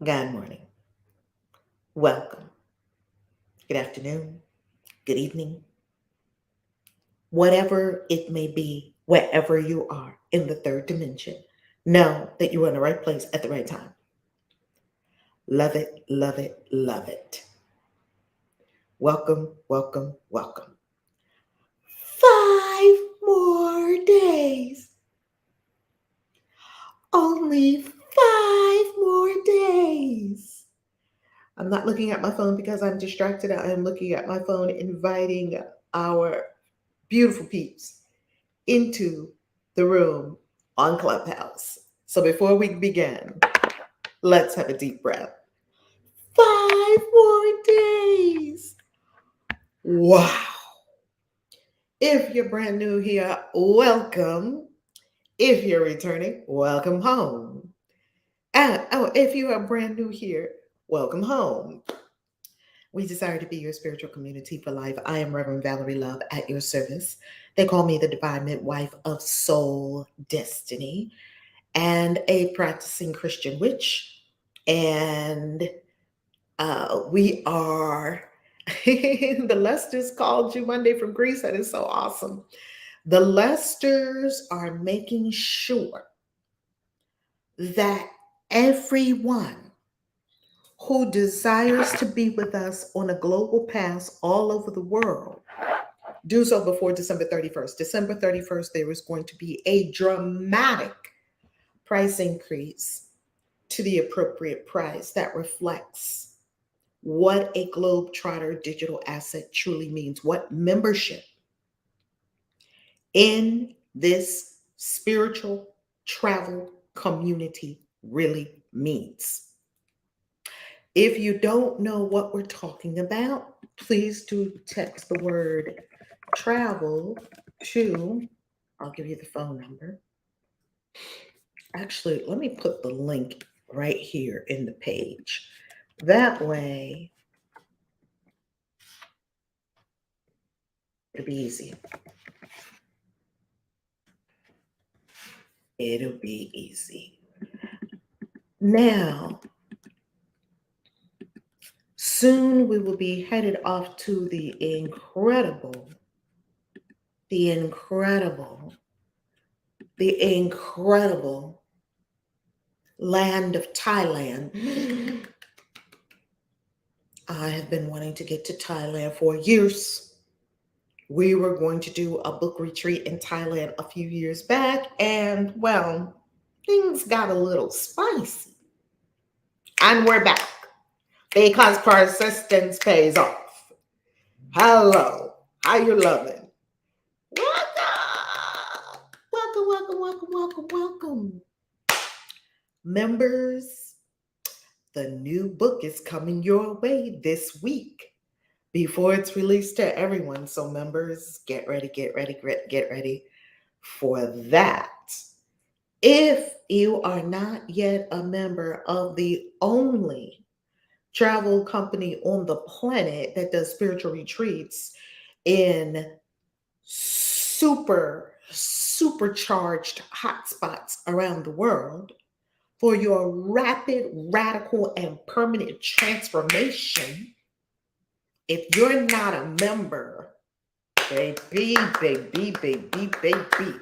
Good morning. Welcome. Good afternoon. Good evening. Whatever it may be, wherever you are in the third dimension, know that you're in the right place at the right time. Love it, love it, love it. Welcome, welcome, welcome. 5 more days. Only 5 more days. I'm not looking at my phone because I'm distracted. I am looking at my phone, inviting our beautiful peeps into the room on Clubhouse. So before we begin, let's have a deep breath. 5 more days. Wow. If you're brand new here, welcome. If you're returning, welcome home. And if you are brand new here, welcome home. We desire to be your spiritual community for life. I am Reverend Valerie Love at your service. They call me the divine midwife of soul destiny and a practicing Christian witch. And we are, the Lesters called you Monday from Greece. That is so awesome. The Lesters are making sure that everyone who desires to be with us on a global path all over the world do so before December 31st. December 31st, there is going to be a dramatic price increase to the appropriate price that reflects what a Globetrotter digital asset truly means, what membership in this spiritual travel community really means. If you don't know what we're talking about, please do text the word travel to, I'll give you the phone number. Actually, let me put the link right here in the page. That way, it'll be easy. It'll be easy. Now, soon we will be headed off to the incredible, the incredible, the incredible land of Thailand. I have been wanting to get to Thailand for years. We were going to do a book retreat in Thailand a few years back, and well, things got a little spicy. And we're back because persistence pays off. Hello, how you loving? Welcome, welcome, welcome, welcome, welcome, welcome. Members, the new book is coming your way this week before it's released to everyone. So members, get ready, get ready, get ready for that. If you are not yet a member of the only travel company on the planet that does spiritual retreats in supercharged hotspots around the world for your rapid, radical, and permanent transformation, if you're not a member, baby, baby, baby, baby,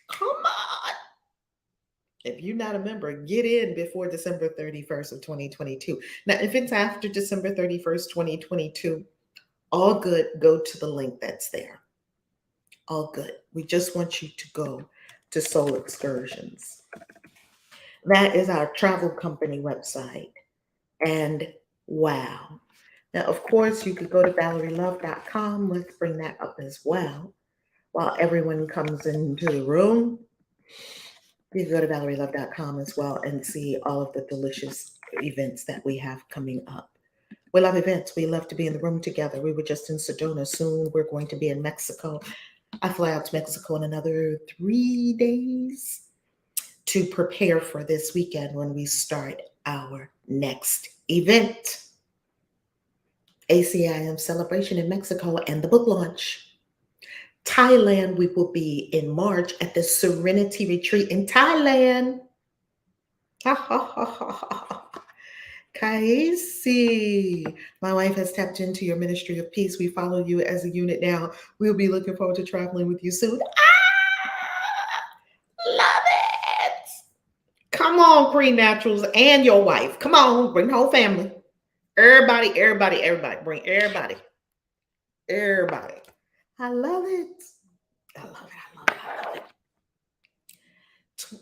come on. If you're not a member, get in before December 31st of 2022. Now, if it's after December 31st, 2022, all good, go to the link that's there. All good. We just want you to go to Soul Excursions. That is our travel company website. And wow. Now, of course, you could go to valerielove.com. Let's bring that up as well. While everyone comes into the room, you can go to valerielove.com as well and see all of the delicious events that we have coming up. We love events. We love to be in the room together. We were just in Sedona. Soon we're going to be in Mexico. I fly out to Mexico in another 3 days to prepare for this weekend when we start our next event. ACIM celebration in Mexico and the book launch. Thailand, we will be in March at the Serenity Retreat in Thailand. Kaisi, my wife has tapped into your ministry of peace. We follow you as a unit now. We'll be looking forward to traveling with you soon. Love it. Come on, Green Naturals and your wife. Come on, bring the whole family. Everybody, everybody, everybody. Bring everybody. Everybody. I love it. I love it. I love it. I love it.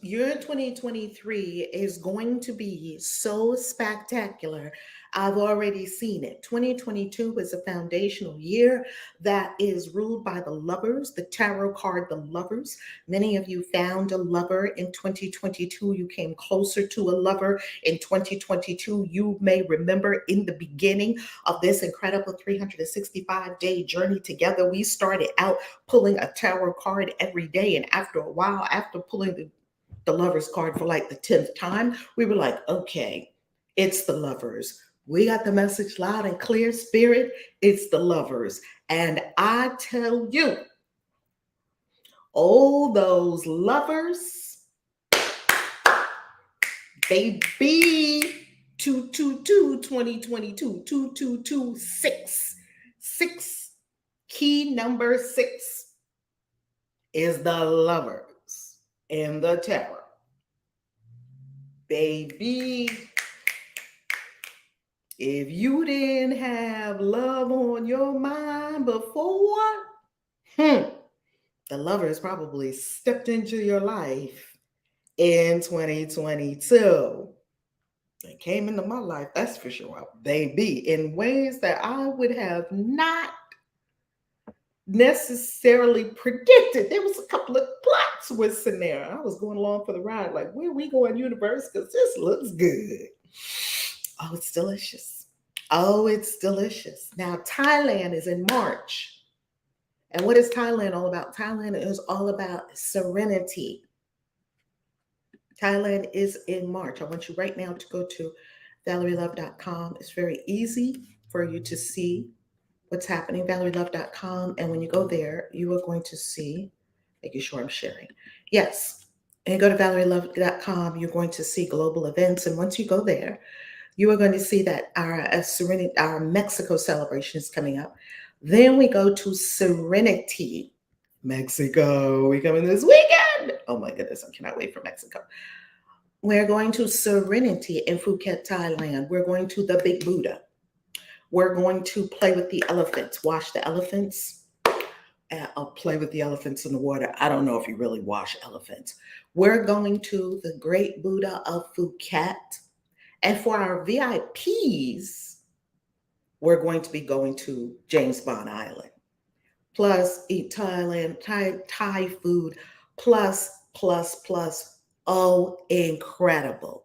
Year 2023 is going to be so spectacular. I've already seen it. 2022 is a foundational year that is ruled by the lovers, the tarot card, the lovers. Many of you found a lover in 2022. You came closer to a lover in 2022. You may remember in the beginning of this incredible 365-day journey together, we started out pulling a tarot card every day. And after a while, after pulling the lovers card for like the 10th time, we were like, okay, it's the lovers. We got the message loud and clear, spirit, it's the lovers. And I tell you, oh, those lovers, baby, 222 2022, 2226, 6, key number 6 is the lovers in the tarot. Baby, if you didn't have love on your mind before, the lovers probably stepped into your life in 2022. They came into my life, that's for sure, baby, in ways that I would have not necessarily predicted. There was a couple of plots twists in there. I was going along for the ride, like, where we going, universe? Because this looks good. Oh, it's delicious. Oh, it's delicious. Now, Thailand is in March. And what is Thailand all about? Thailand is all about serenity. Thailand is in March. I want you right now to go to valerielove.com. It's very easy for you to see what's happening, valerielove.com. And when you go there, you are going to see, making sure I'm sharing. Yes. And you go to valerielove.com, you're going to see global events. And once you go there, you are going to see that our Mexico celebration is coming up. Then we go to Serenity, Mexico. We coming this weekend. Oh my goodness, I cannot wait for Mexico. We're going to Serenity in Phuket, Thailand. We're going to the Big Buddha. We're going to play with the elephants, wash the elephants. I'll play with the elephants in the water. I don't know if you really wash elephants. We're going to the Great Buddha of Phuket. And for our VIPs, we're going to be going to James Bond Island. Plus, eat Thai food, plus. Oh, incredible.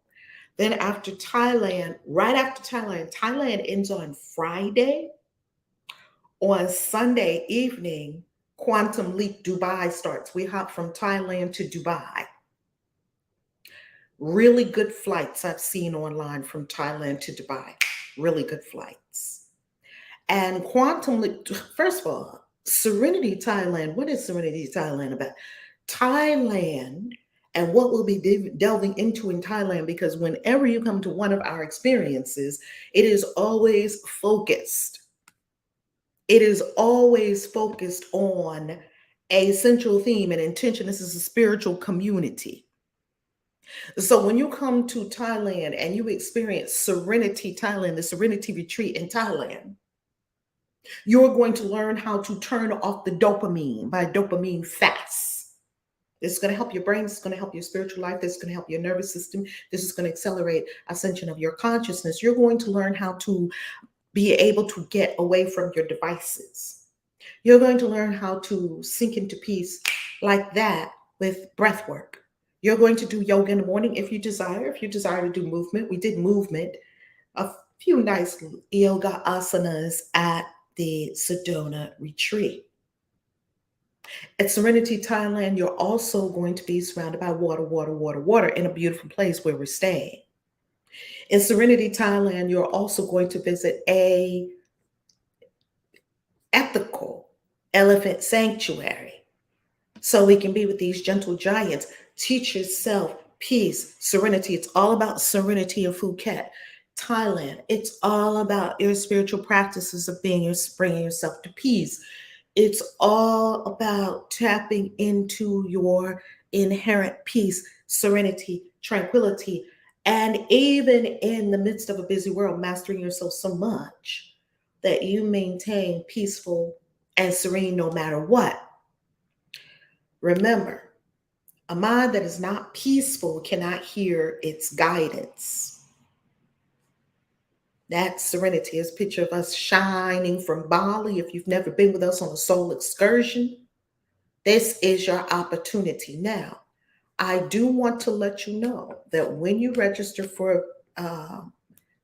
Then after Thailand, right after Thailand ends on Friday. On Sunday evening, Quantum Leap Dubai starts. We hop from Thailand to Dubai. Really good flights I've seen online from Thailand to Dubai. Really good flights. And Quantum Leap, first of all, Serenity Thailand. What is Serenity Thailand about? Thailand and what we'll be delving into in Thailand, because whenever you come to one of our experiences, it is always focused. It is always focused on a central theme and intention. This is a spiritual community. So when you come to Thailand and you experience Serenity Thailand, the Serenity Retreat in Thailand, you're going to learn how to turn off the dopamine by dopamine fast. This is going to help your brain. This is going to help your spiritual life. This is going to help your nervous system. This is going to accelerate ascension of your consciousness. You're going to learn how to be able to get away from your devices. You're going to learn how to sink into peace like that with breath work. You're going to do yoga in the morning if you desire. If you desire to do movement, we did movement, a few nice yoga asanas at the Sedona retreat. At Serenity Thailand, you're also going to be surrounded by water in a beautiful place where we're staying. In Serenity Thailand, you're also going to visit a ethical elephant sanctuary. So we can be with these gentle giants. Teach yourself peace, serenity. It's all about serenity in Phuket. Thailand, it's all about your spiritual practices of bringing yourself to peace. It's all about tapping into your inherent peace, serenity, tranquility, and even in the midst of a busy world, mastering yourself so much that you maintain peaceful and serene no matter what. Remember, a mind that is not peaceful cannot hear its guidance. That serenity is a picture of us shining from Bali. If you've never been with us on a soul excursion, this is your opportunity. Now, I do want to let you know that when you register for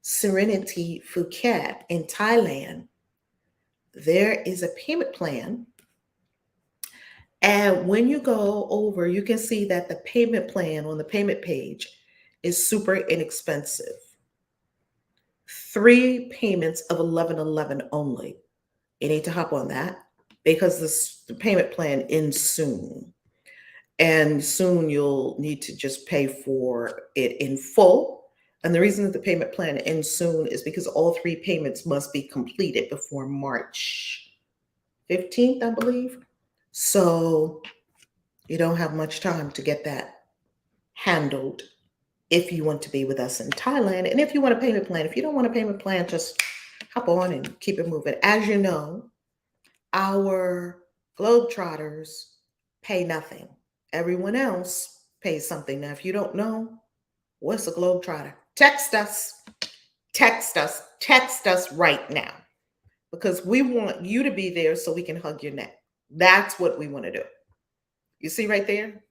Serenity Phuket in Thailand, there is a payment plan. And when you go over, you can see that the payment plan on the payment page is super inexpensive. 3 payments of 1111 only. You need to hop on that because the payment plan ends soon. And soon you'll need to just pay for it in full. And the reason that the payment plan ends soon is because all 3 payments must be completed before March 15th, I believe. So you don't have much time to get that handled if you want to be with us in Thailand. And if you want a payment plan, if you don't want a payment plan, just hop on and keep it moving. As you know, our Globetrotters pay nothing. Everyone else pays something. Now, if you don't know, what's a Globetrotter? Text us right now because we want you to be there so we can hug your neck. That's what we want to do. You see right there?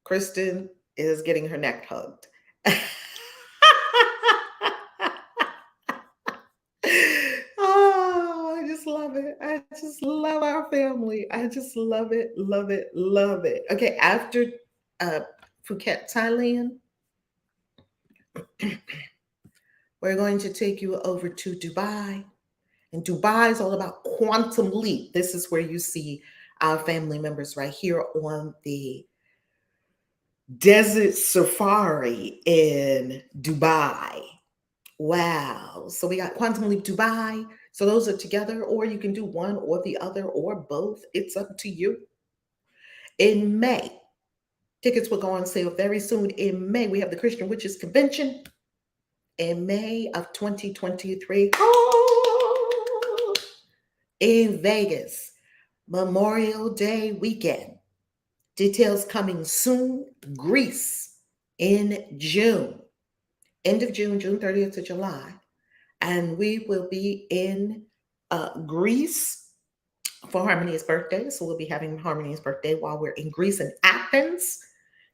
Kristen is getting her neck hugged. Oh, I just love it. I just love our family. I just love it, love it, love it. Okay, after Phuket, Thailand, we're going to take you over to Dubai. And Dubai is all about quantum leap. This is where you see our family members right here on the desert safari in Dubai. Wow. So we got Quantum Leap Dubai. So those are together, or you can do one or the other or both. It's up to you. In May, tickets will go on sale very soon. In May, we have the Christian Witches Convention in May of 2023. Oh, in Vegas, Memorial Day weekend. Details coming soon. Greece in June. End of June, June 30th to July. And we will be in Greece for Harmonia's birthday. So we'll be having Harmonia's birthday while we're in Greece and Athens.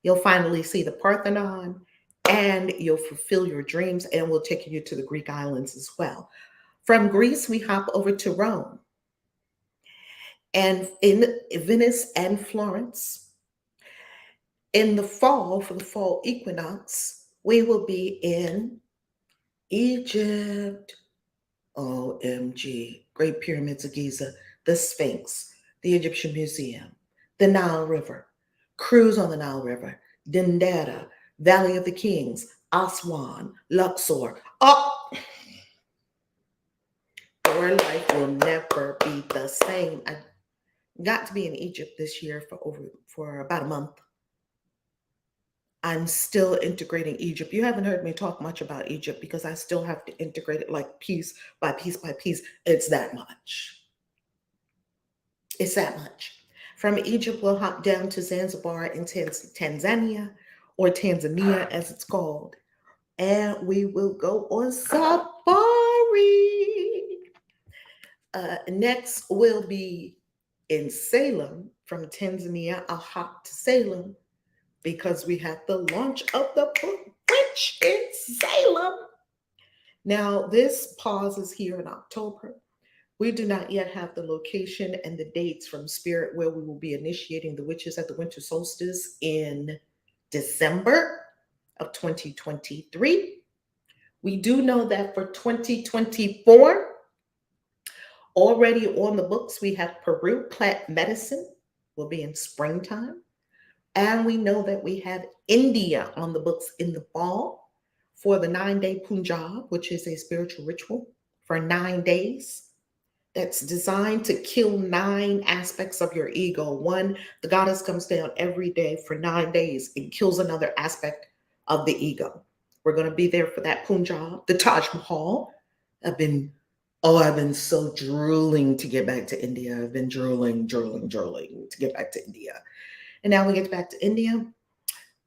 You'll finally see the Parthenon and you'll fulfill your dreams, and we'll take you to the Greek islands as well. From Greece, we hop over to Rome and in Venice and Florence. In the fall, for the fall equinox, we will be in Egypt. OMG, Great Pyramids of Giza, the Sphinx, the Egyptian Museum, the Nile River, cruise on the Nile River, Dendera, Valley of the Kings, Aswan, Luxor. Oh, your life will never be the same. I got to be in Egypt this year for about a month. I'm still integrating Egypt. You haven't heard me talk much about Egypt because I still have to integrate it like piece by piece by piece. It's that much. It's that much. From Egypt, we'll hop down to Zanzibar in Tanzania, or Tanzania as it's called. And we will go on safari. Next, we'll be in Salem. From Tanzania, I'll hop to Salem, because we have the launch of the book, Witch in Salem. Now, this pauses here in October. We do not yet have the location and the dates from Spirit where we will be initiating the witches at the winter solstice in December of 2023. We do know that for 2024, already on the books, we have Peru plant medicine will be in springtime. And we know that we have India on the books in the fall for the 9-day Punjab, which is a spiritual ritual for 9 days that's designed to kill 9 aspects of your ego. One, the goddess comes down every day for 9 days and kills another aspect of the ego. We're going to be there for that Punjab. The Taj Mahal. I've been so drooling to get back to India. I've been drooling to get back to India. And now we get back to India.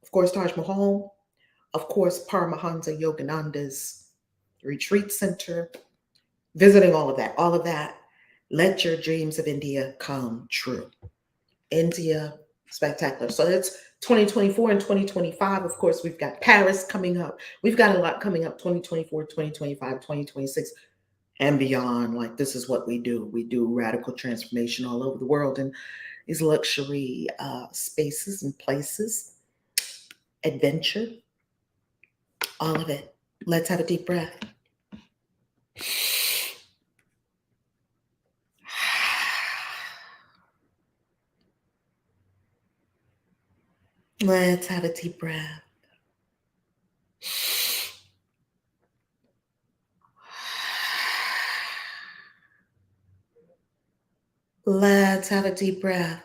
Of course, Taj Mahal. Of course, Paramahansa Yogananda's retreat center. Visiting all of that, all of that. Let your dreams of India come true. India, spectacular. So that's 2024 and 2025. Of course, we've got Paris coming up. We've got a lot coming up 2024, 2025, 2026, and beyond. Like, this is what we do. We do radical transformation all over the world in these luxury spaces and places, adventure, all of it. Let's have a deep breath. Let's have a deep breath. Let's have a deep breath.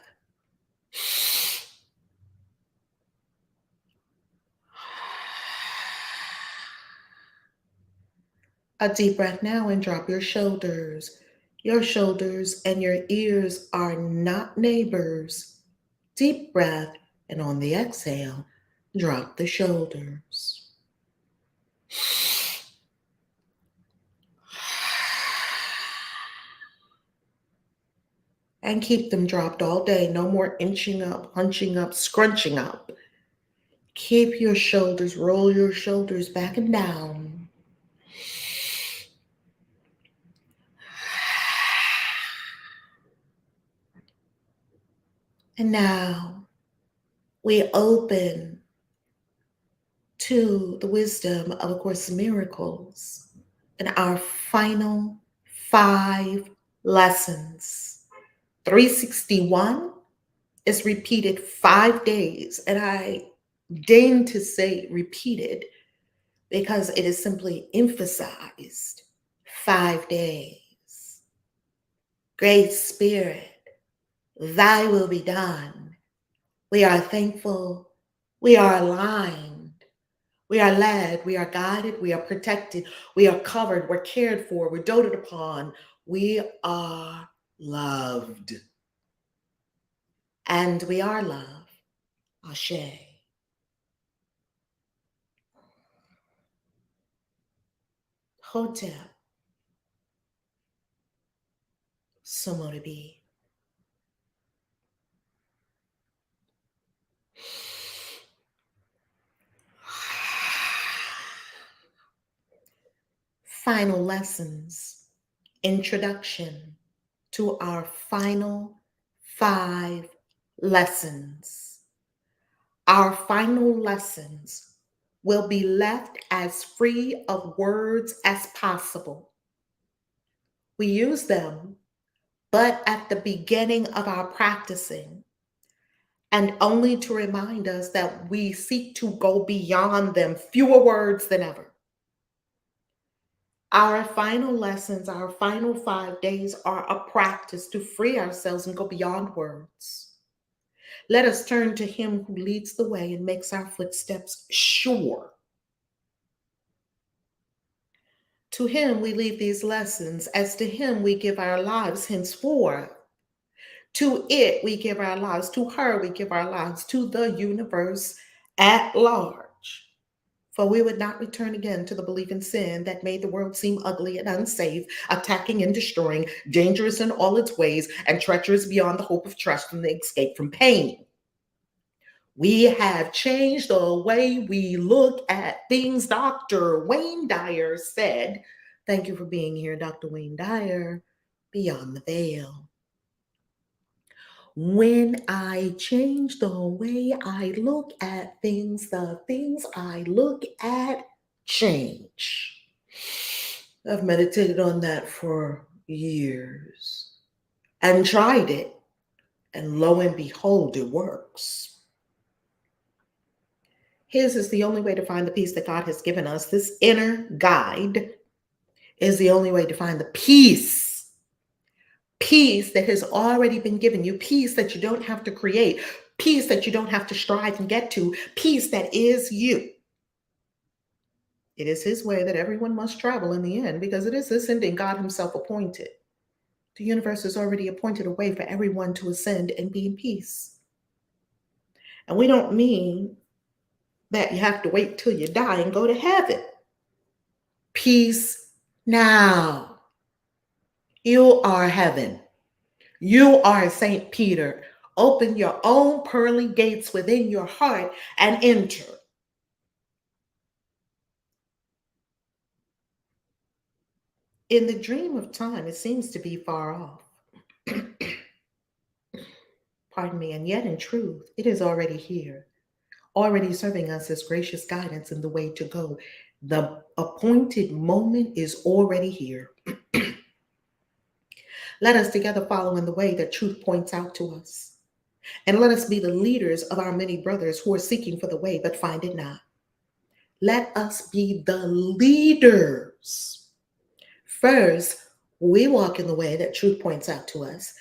A deep breath now and drop your shoulders. Your shoulders and your ears are not neighbors. Deep breath, and on the exhale, drop the shoulders. And keep them dropped all day. No more inching up, hunching up, scrunching up. Keep your shoulders, roll your shoulders back and down. And now we open to the wisdom of A Course in Miracles and our final 5 lessons. 361 is repeated 5 days, and I deign to say repeated because it is simply emphasized 5 days. Great Spirit, thy will be done. We are thankful. We are aligned. We are led. We are guided. We are protected. We are covered. We're cared for. We're doted upon. We are loved. And we are love. Ashe. Hotep. Sumo to be. Final lessons. Introduction to our final 5 lessons. Our final lessons will be left as free of words as possible. We use them, but at the beginning of our practicing, and only to remind us that we seek to go beyond them, fewer words than ever. Our final lessons, our final 5 days are a practice to free ourselves and go beyond words. Let us turn to Him who leads the way and makes our footsteps sure. To Him we leave these lessons, as to Him we give our lives henceforth. To it we give our lives, to her we give our lives, to the universe at large. For we would not return again to the belief in sin that made the world seem ugly and unsafe, attacking and destroying, dangerous in all its ways, and treacherous beyond the hope of trust and the escape from pain. We have changed the way we look at things. Dr. Wayne Dyer said, thank you for being here, Dr. Wayne Dyer, Beyond the Veil. When I change the way I look at things, the things I look at change. I've meditated on that for years and tried it, and lo and behold, it works. His is the only way to find the peace that God has given us. This inner guide is the only way to find the peace. Peace that has already been given you. Peace that you don't have to create. Peace that you don't have to strive and get to. Peace that is you. It is his way that everyone must travel in the end, because it is this ending God himself appointed. The universe has already appointed a way for everyone to ascend and be in peace. And we don't mean that you have to wait till you die and go to heaven. Peace now. You are heaven. You are St. Peter. Open your own pearly gates within your heart and enter. In the dream of time, it seems to be far off. Pardon me, and yet in truth, it is already here, already serving us as gracious guidance in the way to go. The appointed moment is already here. Let us together follow in the way that truth points out to us. And let us be the leaders of our many brothers who are seeking for the way but find it not. Let us be the leaders. First, we walk in the way that truth points out to us.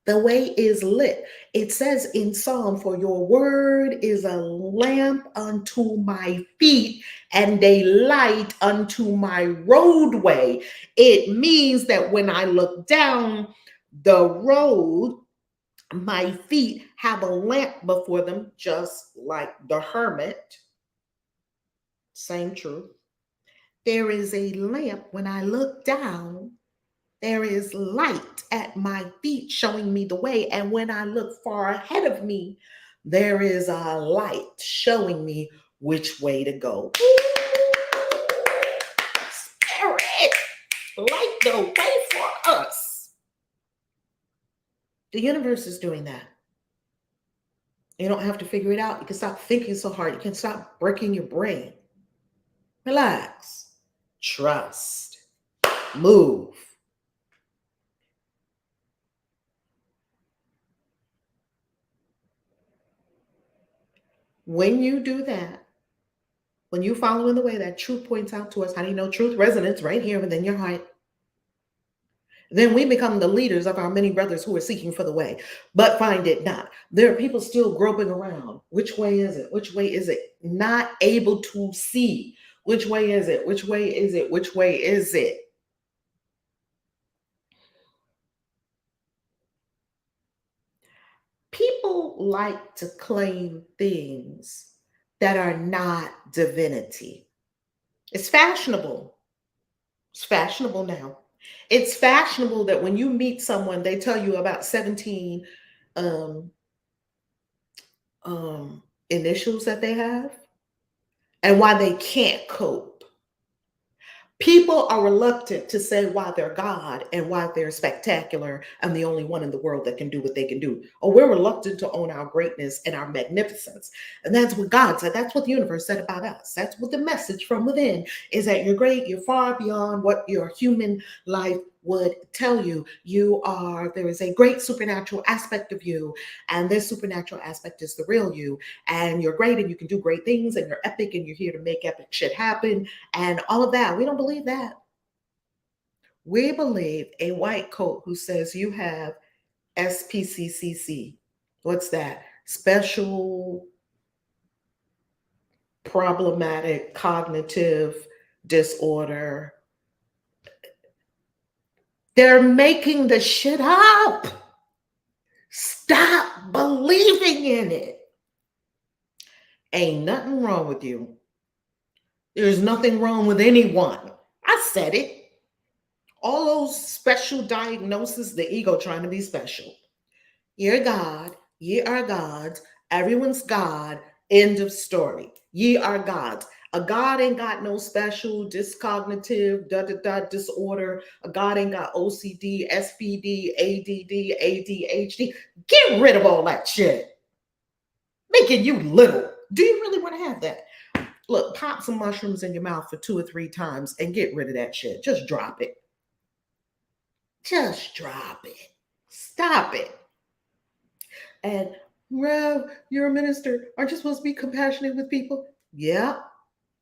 The way is lit. It says in Psalm, for your word is a lamp unto my feet and a light unto my roadway. It means that when I look down the road, my feet have a lamp before them, just like the hermit. Same truth. There is a lamp when I look down. There is light at my feet showing me the way. And when I look far ahead of me, there is a light showing me which way to go. Spirit, light the way for us. The universe is doing that. You don't have to figure it out. You can stop thinking so hard. You can stop breaking your brain. Relax. Trust. Move. When you do that, when you follow in the way that truth points out to us, how do you know truth resonates right here within your heart? Then we become the leaders of our many brothers who are seeking for the way, but find it not. There are people still groping around. Which way is it? Which way is it? Not able to see. Which way is it? Which way is it? Which way is it? People like to claim things that are not divinity. It's fashionable. It's fashionable now. It's fashionable that when you meet someone, they tell you about 17 um, initials that they have and why they can't cope. People are reluctant to say why they're God and why they're spectacular and the only one in the world that can do what they can do. Or we're reluctant to own our greatness and our magnificence. And that's what God said. That's what the universe said about us. That's what the message from within is, that you're great. You're far beyond what your human life would tell you. There is a great supernatural aspect of you. And this supernatural aspect is the real you. And you're great and you can do great things and you're epic and you're here to make epic shit happen and all of that. We don't believe that. We believe a white coat who says you have SPCCC. What's that? Special problematic cognitive disorder. They're making the shit up. Stop believing in it. Ain't nothing wrong with you. There's nothing wrong with anyone. I said it. All those special diagnoses, the ego trying to be special. You're God. Ye are gods. Everyone's God. End of story. Ye are gods. A God ain't got no special discognitive disorder. A God ain't got OCD, SPD, ADD, ADHD. Get rid of all that shit. Making you little. Do you really want to have that? Look, pop some mushrooms in your mouth for 2 or 3 times and get rid of that shit. Just drop it. Just drop it. Stop it. And, Rev, you're a minister. Aren't you supposed to be compassionate with people? Yeah,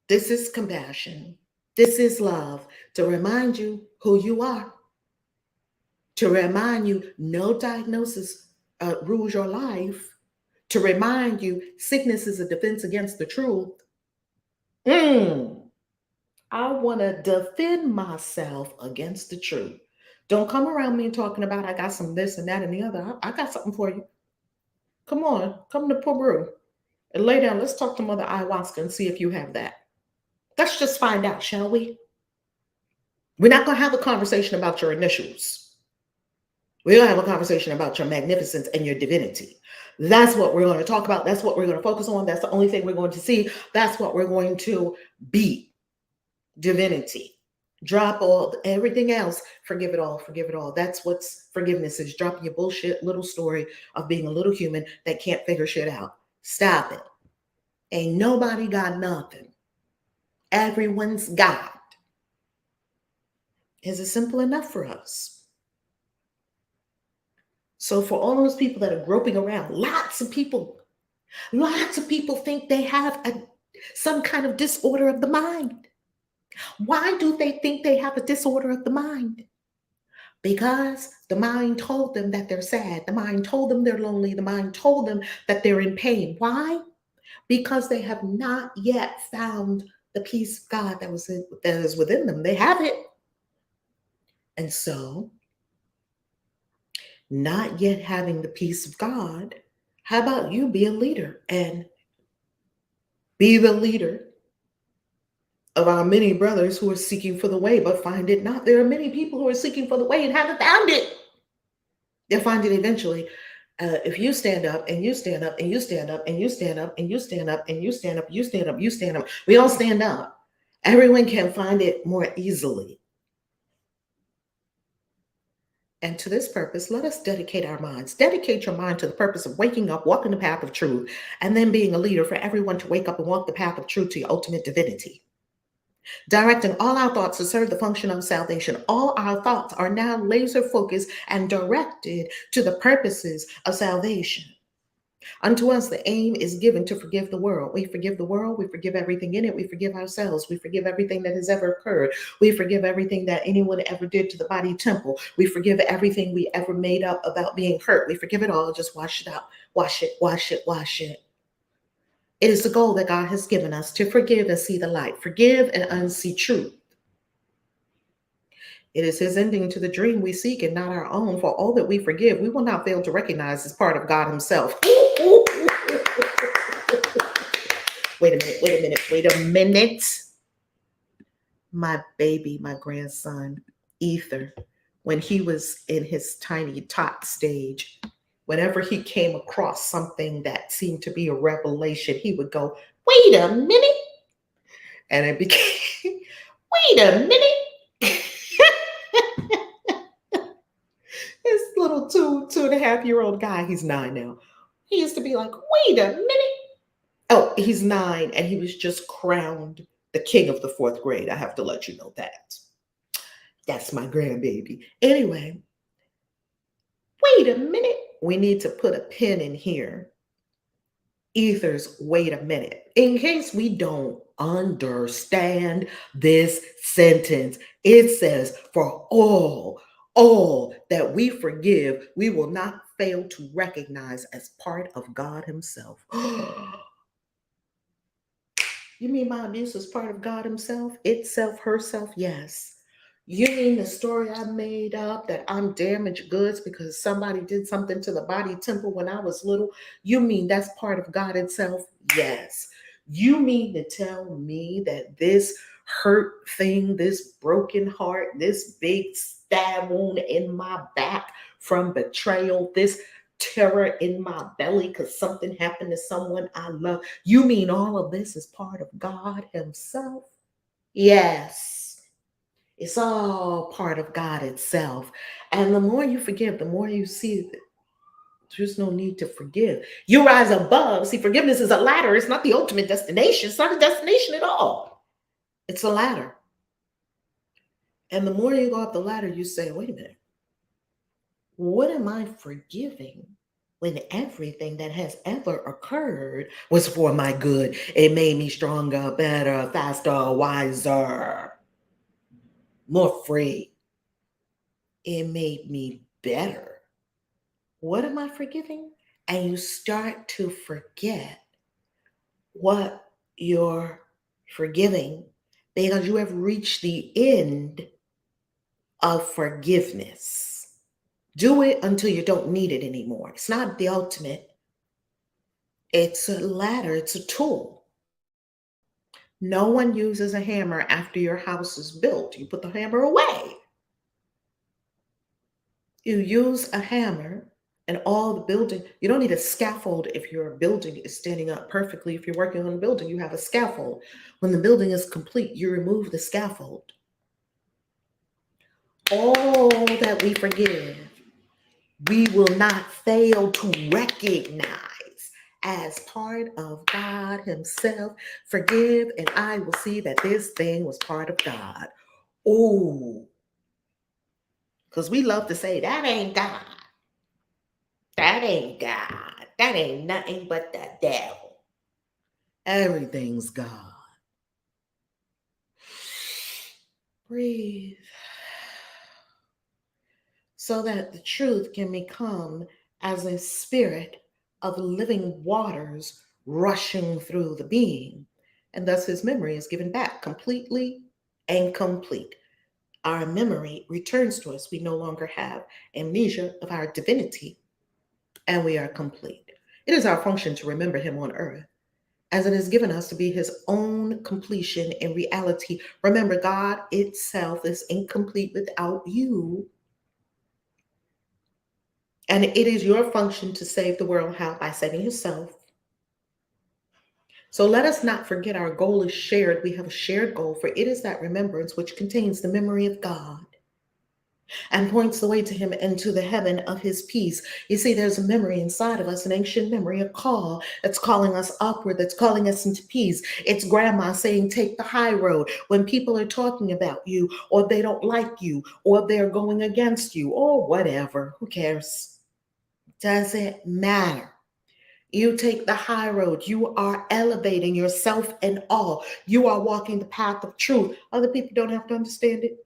this is compassion. This is love to remind you who you are, to remind you no diagnosis rules your life, to remind you sickness is a defense against the truth. I want to defend myself against the truth. Don't come around me talking about I got some this and that and the other. I got something for you. Come on, come to Peru and lay down. Let's talk to Mother Ayahuasca and see if you have that. Let's just find out, shall we? We're not going to have a conversation about your initials. We're going to have a conversation about your magnificence and your divinity. That's what we're going to talk about. That's what we're going to focus on. That's the only thing we're going to see. That's what we're going to be. Divinity. Drop all everything else. Forgive it all. Forgive it all. That's what forgiveness is. Dropping your bullshit little story of being a little human that can't figure shit out. Stop it. Ain't nobody got nothing. Everyone's God. Is it simple enough for us? So for all those people that are groping around, lots of people think they have some kind of disorder of the mind. Why do they think they have a disorder of the mind? Because the mind told them that they're sad. The mind told them they're lonely. The mind told them that they're in pain. Why? Because they have not yet found the peace of God that is within them. They have it. And so, not yet having the peace of God, how about you be a leader and be the leader of our many brothers who are seeking for the way but find it not? There are many people who are seeking for the way and haven't found it. They'll find it eventually. If you stand up and you stand up and you stand up and you stand up and you stand up and you stand up, you stand up, you stand up, we all stand up. Everyone can find it more easily. And to this purpose, let us dedicate our minds. Dedicate your mind to the purpose of waking up, walking the path of truth, and then being a leader for everyone to wake up and walk the path of truth to your ultimate divinity. Directing all our thoughts to serve the function of salvation. All our thoughts are now laser focused and directed to the purposes of salvation. Unto us, the aim is given to forgive the world. We forgive the world. We forgive everything in it. We forgive ourselves. We forgive everything that has ever occurred. We forgive everything that anyone ever did to the body temple. We forgive everything we ever made up about being hurt. We forgive it all. Just wash it out. Wash it, wash it, wash it. It is the goal that God has given us to forgive and see the light. Forgive and unsee truth. It is his ending to the dream we seek and not our own. For all that we forgive, we will not fail to recognize as part of God himself. Wait a minute. My baby, my grandson, Ether, when he was in his tiny tot stage, whenever he came across something that seemed to be a revelation, he would go, wait a minute. And it became, wait a minute. This little two and a half year old guy, he's 9 now. He used to be like, wait a minute. Oh, he's 9 and he was just crowned the king of the 4th grade. I have to let you know that. That's my grandbaby. Anyway, wait a minute. We need to put a pin in here. Ether's wait a minute. In case we don't understand this sentence, it says, for all that we forgive, we will not fail to recognize as part of God himself. You mean my abuse is part of God himself? Itself, herself? Yes. You mean the story I made up that I'm damaged goods because somebody did something to the body temple when I was little? You mean that's part of God itself? Yes. You mean to tell me that this hurt thing, this broken heart, this big stab wound in my back from betrayal, this terror in my belly because something happened to someone I love. You mean all of this is part of God himself? Yes. It's all part of God itself. And the more you forgive, the more you see that there's no need to forgive. You rise above. See, forgiveness is a ladder. It's not the ultimate destination. It's not a destination at all. It's a ladder. And the more you go up the ladder, you say, wait a minute. What am I forgiving when everything that has ever occurred was for my good. It made me stronger, better, faster, wiser, more free. It made me better. What am I forgiving? And you start to forget what you're forgiving because you have reached the end of forgiveness. Do it until you don't need it anymore. It's not the ultimate, it's a ladder, it's a tool. No one uses a hammer after your house is built. You put the hammer away. You use a hammer and all the building. You don't need a scaffold if your building is standing up perfectly. If you're working on a building, you have a scaffold. When the building is complete, you remove the scaffold. All that we forgive, we will not fail to recognize as part of God Himself. Forgive, and I will see that this thing was part of God. Oh, because we love to say, that ain't God. That ain't God. That ain't nothing but the devil. Everything's God. Breathe. So that the truth can become as a spirit of living waters rushing through the being. And thus his memory is given back completely and complete. Our memory returns to us. We no longer have amnesia of our divinity, and we are complete. It is our function to remember him on earth, as it is given us to be his own completion in reality. Remember, God itself is incomplete without you. And it is your function to save the world. How? By saving yourself. So let us not forget our goal is shared. We have a shared goal, for it is that remembrance which contains the memory of God and points the way to him and to the heaven of his peace. You see, there's a memory inside of us, an ancient memory, a call that's calling us upward, that's calling us into peace. It's grandma saying, take the high road. When people are talking about you, or they don't like you, or they're going against you, or whatever, who cares? Doesn't matter. You take the high road. You are elevating yourself and all. You are walking the path of truth. Other people don't have to understand it.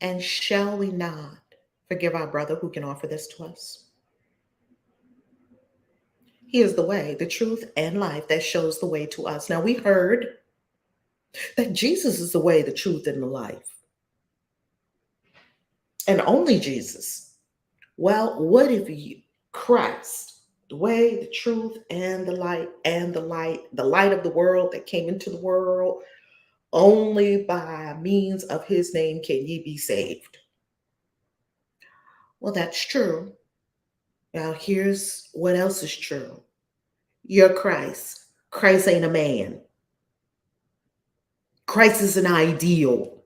And shall we not forgive our brother who can offer this to us? He is the way, the truth, and life that shows the way to us. Now, we heard that Jesus is the way, the truth, and the life. And only Jesus. Well, what if Christ, the way, the truth, and the light, the light of the world that came into the world, only by means of his name can ye be saved? Well, that's true. Now, here's what else is true. You're Christ. Christ ain't a man. Christ is an ideal.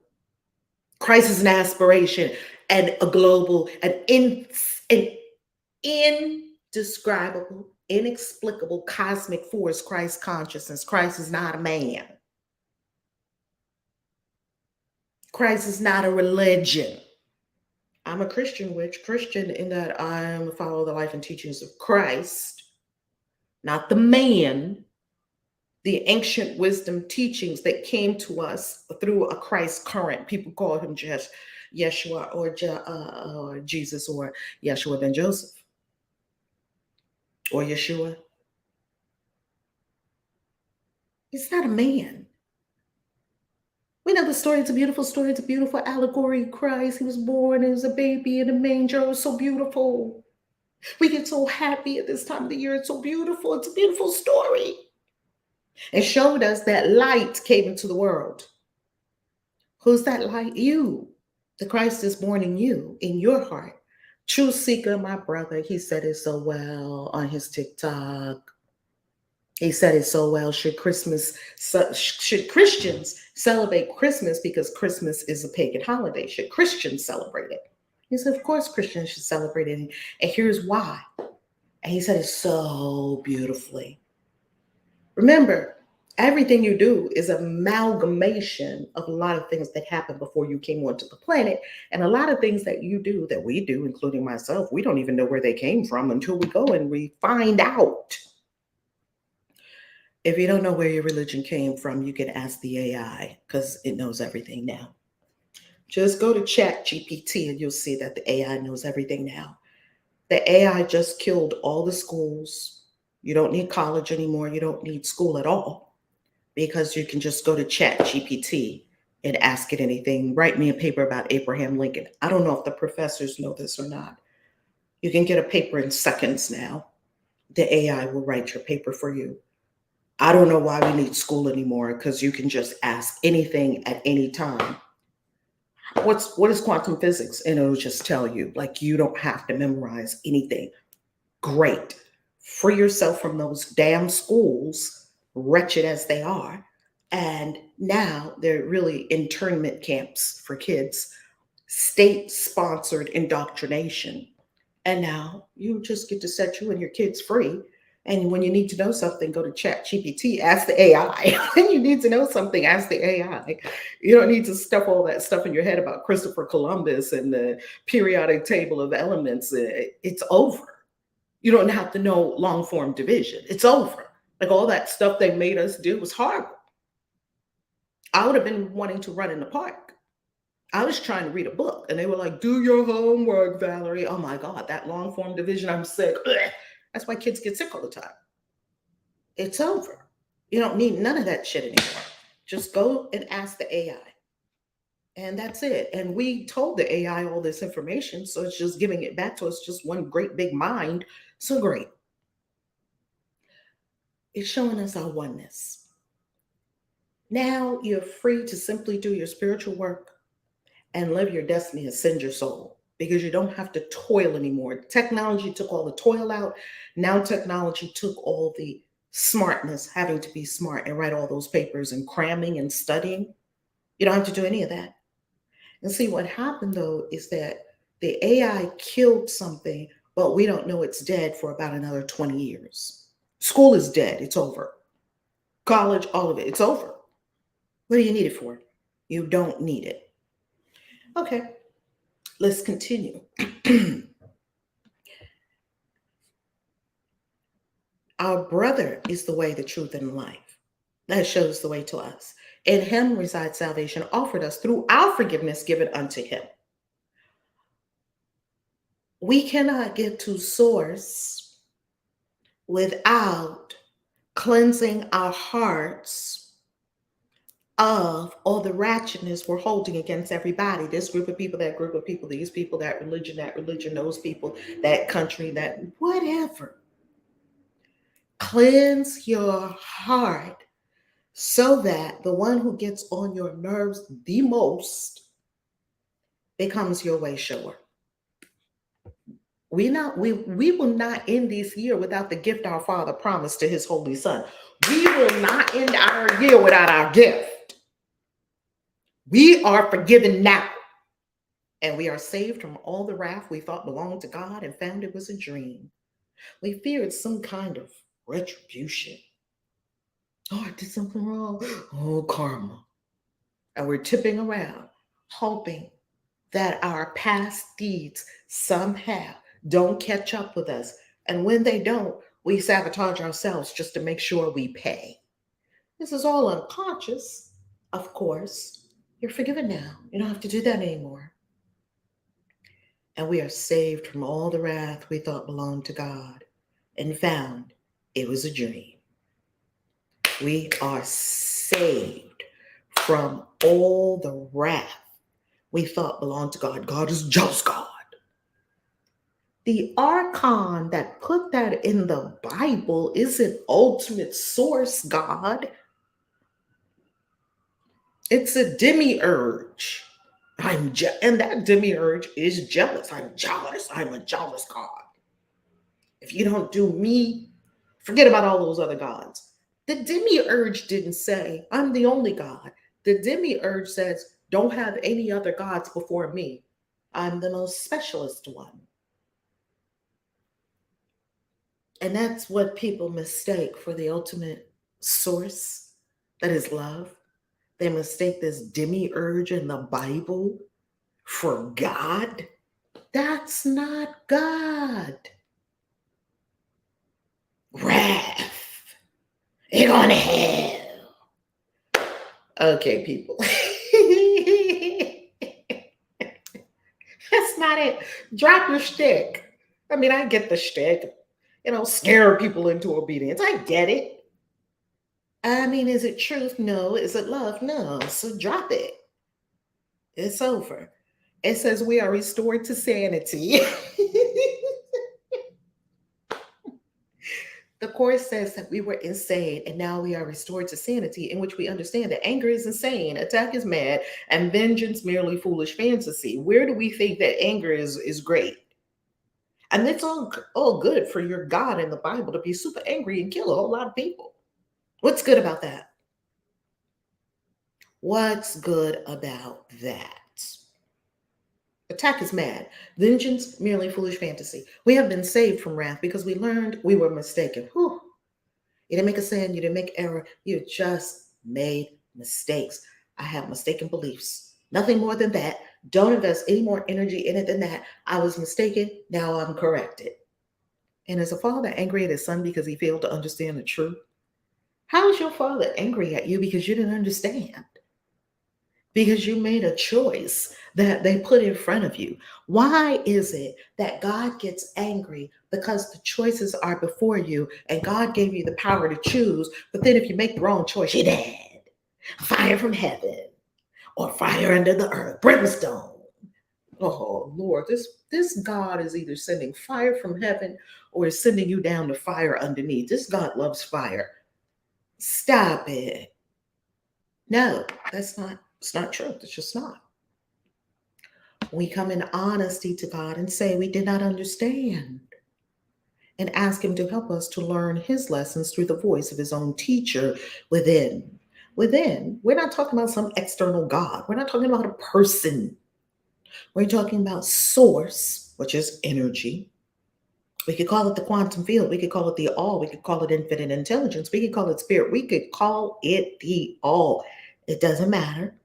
Christ is an aspiration and a global, an indescribable, inexplicable cosmic force, Christ consciousness. Christ is not a man. Christ is not a religion. I'm a Christian, Christian in that I am a follower of the life and teachings of Christ, not the man, the ancient wisdom teachings that came to us through a Christ current. People call him just Yeshua or Jesus or Yeshua ben Joseph or Yeshua. He's not a man. We know the story. It's a beautiful story. It's a beautiful allegory of Christ. He was born as a baby in a manger. It was so beautiful. We get so happy at this time of the year. It's so beautiful. It's a beautiful story. It showed us that light came into the world. Who's that light? You. The Christ is born in you, in your heart. True seeker, my brother, he said it so well on his TikTok. He said it so well. Should Christians celebrate Christmas because Christmas is a pagan holiday? Should Christians celebrate it? He said, of course Christians should celebrate it. And here's why. And he said it so beautifully. Remember, Everything you do is amalgamation of a lot of things that happened before you came onto the planet. And a lot of things that you do, that we do, including myself, we don't even know where they came from until we go and we find out. If you don't know where your religion came from, you can ask the AI because it knows everything now. Just go to Chat GPT and you'll see that the AI knows everything now. The AI just killed all the schools. You don't need college anymore. You don't need school at all because you can just go to Chat GPT and ask it anything. Write me a paper about Abraham Lincoln. I don't know if the professors know this or not. You can get a paper in seconds now. The AI will write your paper for you. I don't know why we need school anymore because you can just ask anything at any time. What is quantum physics? And it'll just tell you, like, you don't have to memorize anything. Great. Free yourself from those damn schools, wretched as they are. And now they're really internment camps for kids, state sponsored indoctrination. And now you just get to set you and your kids free. And when you need to know something, go to Chat GPT, ask the AI. When you need to know something, ask the AI. You don't need to stuff all that stuff in your head about Christopher Columbus and the periodic table of elements. It's over. You don't have to know long form division. It's over. Like all that stuff they made us do was horrible. I would have been wanting to run in the park. I was trying to read a book and they were like, do your homework, Valerie. Oh my God, that long form division, I'm sick. Ugh. That's why kids get sick all the time. It's over. You don't need none of that shit anymore. Just go and ask the AI. And that's it. And we told the AI all this information. So it's just giving it back to us, just one great big mind. So great. It's showing us our oneness. Now you're free to simply do your spiritual work and live your destiny, ascend your soul, because you don't have to toil anymore. Technology took all the toil out. Now technology took all the smartness, having to be smart and write all those papers and cramming and studying. You don't have to do any of that. And see, what happened though is that the AI killed something, but we don't know it's dead for about another 20 years. School is dead. It's over. College, all of it. It's over. What do you need it for? You don't need it. Okay, let's continue. Our brother is the way, the truth, and life. That shows the way to us. In him resides salvation offered us through our forgiveness given unto him. We cannot get to source without cleansing our hearts of all the ratchetness we're holding against everybody. This group of people, that group of people, these people, that religion, those people, that country, that whatever. Cleanse your heart so that the one who gets on your nerves the most becomes your way shower. We will not end this year without the gift our Father promised to his Holy Son. We will not end our year without our gift. We are forgiven now. And we are saved from all the wrath we thought belonged to God and found it was a dream. We feared some kind of retribution. Oh, I did something wrong. Oh, karma. And we're tipping around, hoping that our past deeds somehow don't catch up with us. And when they don't, we sabotage ourselves just to make sure we pay. This is all unconscious, of course. You're forgiven now. You don't have to do that anymore. And we are saved from all the wrath we thought belonged to God and found it was a dream. We are saved from all the wrath we thought belonged to God. God is just God. The archon that put that in the Bible isn't ultimate source God. It's a demiurge. And that demiurge is jealous. I'm jealous. I'm a jealous God. If you don't do me, forget about all those other gods. The demiurge didn't say, I'm the only God. The demiurge says, don't have any other gods before me. I'm the most specialist one. And that's what people mistake for the ultimate source. that is love. They mistake this demiurge in the Bible for God. That's not God. Wrath. You're going to hell. Okay, people. That's not it. Drop your shtick. I mean, I get the shtick. Scare people into obedience. I get it. I mean, is it truth? No. Is it love? No. So drop it. It's over. It says we are restored to sanity. The Course says that we were insane and now we are restored to sanity, in which we understand that anger is insane, attack is mad, and vengeance merely foolish fantasy. Where do we think that anger is great? And it's all good for your God in the Bible to be super angry and kill a whole lot of people. What's good about that? What's good about that? Attack is mad. Vengeance, merely foolish fantasy. We have been saved from wrath because we learned we were mistaken. Whew. You didn't make a sin. You didn't make error. You just made mistakes. I have mistaken beliefs. Nothing more than that. Don't invest any more energy in it than that. I was mistaken. Now I'm corrected. And is a father angry at his son because he failed to understand the truth? How is your father angry at you because you didn't understand? Because you made a choice that they put in front of you. Why is it that God gets angry? Because the choices are before you and God gave you the power to choose. But then if you make the wrong choice, you're dead. Fire from heaven or fire under the earth, brimstone. Oh Lord, this God is either sending fire from heaven or is sending you down to fire underneath. This God loves fire. Stop it. No, it's not true. It's just not. We come in honesty to God and say we did not understand and ask Him to help us to learn His lessons through the voice of His own teacher within. Within, we're not talking about some external God. We're not talking about a person. We're talking about source, which is energy. We could call it the quantum field. We could call it the all. We could call it infinite intelligence. We could call it spirit. We could call it the all. It doesn't matter.